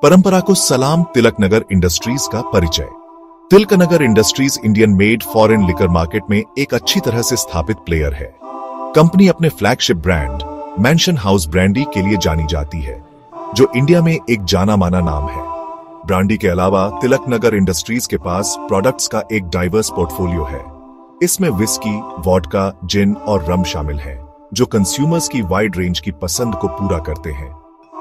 परंपरा को सलाम। तिलक नगर इंडस्ट्रीज का परिचय। Tilak Nagar industries Indian made foreign liquor market में एक अच्छी तरह से स्थापित प्लेयर है। कंपनी अपने flagship brand mention house brandy के लिए जानी जाती है, जो इंडिया में एक जाना माना नाम है। ब्रांडी के अलावा तिलक नगर इंडस्ट्रीज के पास प्रोडक्ट्स का एक डाइवर्स पोर्टफोलियो है। इसमें विस्की, वोडका, जिन और रम शामिल है, जो कंज्यूमर्स की वाइड रेंज की पसंद को पूरा करते हैं।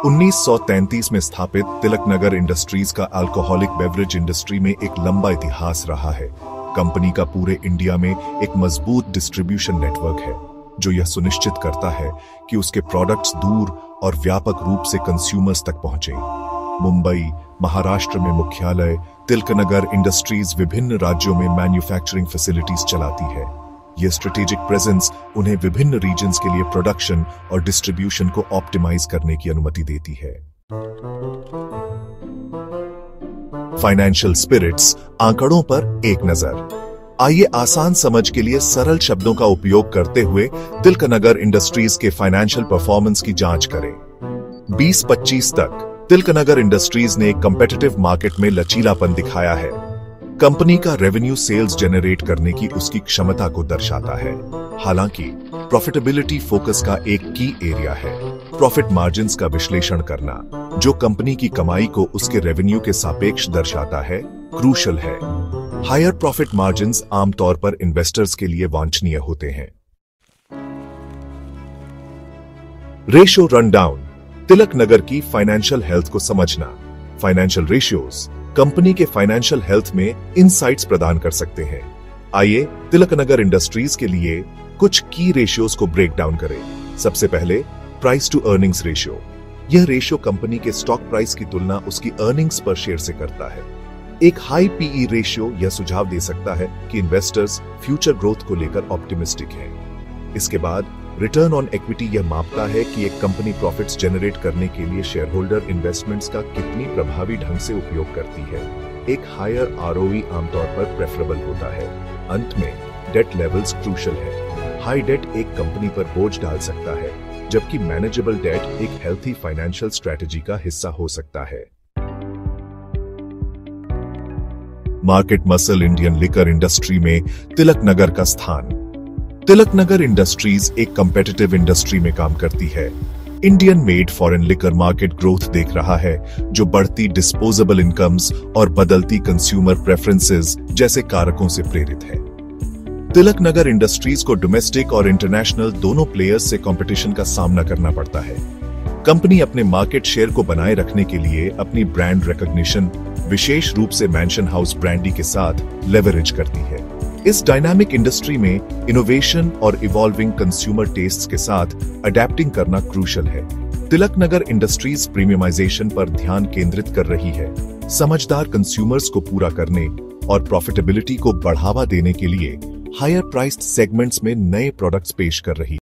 1933 में स्थापित तिलक नगर इंडस्ट्रीज का अल्कोहलिक बेवरेज इंडस्ट्री में एक लंबा इतिहास रहा है। कंपनी का पूरे इंडिया में एक मजबूत डिस्ट्रीब्यूशन नेटवर्क है, जो यह सुनिश्चित करता है कि उसके प्रोडक्ट्स दूर और व्यापक रूप से कंज्यूमर्स तक पहुंचे। मुंबई, महाराष्ट्र में मुख्यालय तिलक नगर इंडस्ट्रीज विभिन्न राज्यों में मैन्युफैक्चरिंग फैसिलिटीज चलाती है। यह स्ट्रेटेजिक प्रेजेंस उन्हें विभिन्न रीजन्स के लिए प्रोडक्शन और डिस्ट्रीब्यूशन को ऑप्टिमाइज करने की अनुमति देती है। फाइनेंशियल स्पिरिट्स, आंकड़ों पर एक नजर। आइए आसान समझ के लिए सरल शब्दों का उपयोग करते हुए तिलक नगर इंडस्ट्रीज के फाइनेंशियल परफॉर्मेंस की जांच करें। 2025 तक तिलक नगर इंडस्ट्रीज ने एक कॉम्पिटिटिव मार्केट में लचीलापन दिखाया है। कंपनी का रेवेन्यू सेल्स जनरेट करने की उसकी क्षमता को दर्शाता है। हालांकि प्रॉफिटेबिलिटी फोकस का एक की एरिया है। प्रॉफिट मार्जिन्स का विश्लेषण करना, जो कंपनी की कमाई को उसके रेवेन्यू के सापेक्ष दर्शाता है, क्रूशल है। हायर प्रॉफिट मार्जिन्स आमतौर पर इन्वेस्टर्स के लिए वांछनीय होते हैं। Ratio rundown. तिलक नगर की फाइनेंशियल हेल्थ को समझना। फाइनेंशियल रेशियोज कंपनी के फाइनेंशियल हेल्थ में इनसाइट्स प्रदान कर सकते हैं। आइए तिलक नगर इंडस्ट्रीज के लिए कुछ की रेशियोज को ब्रेक डाउन करें। सबसे पहले प्राइस टू अर्निंग्स रेशियो। यह रेशियो कंपनी के स्टॉक प्राइस की तुलना उसकी अर्निंग्स पर शेयर से करता है। एक हाई पीई रेशियो यह सुझाव दे सकता है कि इन्वेस्टर्स फ्यूचर ग्रोथ को लेकर ऑप्टिमिस्टिक हैं। इसके बाद रिटर्न ऑन इक्विटी यह मापता है कि एक कंपनी प्रॉफिट्स जनरेट करने के लिए शेयर होल्डर इन्वेस्टमेंट्स का कितनी प्रभावी ढंग से उपयोग करती है। एक हायर आरओई आमतौर पर प्रेफरेबल होता है। अंत में डेट लेवल्स क्रूशल है। हाई डेट एक कंपनी पर बोझ डाल सकता है, जबकि मैनेजेबल डेट एक हेल्थी फाइनेंशियल स्ट्रेटजी का हिस्सा हो सकता है। Market muscle. Indian liquor industry में तिलक नगर का स्थान। तिलक नगर इंडस्ट्रीज एक कॉम्पिटिटिव इंडस्ट्री में काम करती है। Indian made foreign liquor market growth देख रहा है, जो बढ़ती डिस्पोजेबल इनकम्स और बदलती कंज्यूमर प्रेफरेंसेस जैसे कारकों से प्रेरित है। तिलक नगर इंडस्ट्रीज को डोमेस्टिक और इंटरनेशनल दोनों प्लेयर्स से कंपटीशन का सामना करना पड़ता है। कंपनी अपने मार्केट शेयर को बनाए रखने के लिए अपनी ब्रांड रिकॉग्निशन, विशेष रूप से मैंशन हाउस ब्रांडी के साथ लेवरेज करती है। इस डायनामिक इंडस्ट्री में इनोवेशन और इवॉल्विंग कंज्यूमर टेस्ट्स के साथ अडेप्टिंग करना क्रूशल है। तिलक नगर इंडस्ट्रीज प्रीमियमाइजेशन पर ध्यान केंद्रित कर रही है, समझदार कंज्यूमर्स को पूरा करने और प्रॉफिटेबिलिटी को बढ़ावा देने के लिए हायर प्राइस्ड सेगमेंट्स में नए प्रोडक्ट्स पेश कर रही है।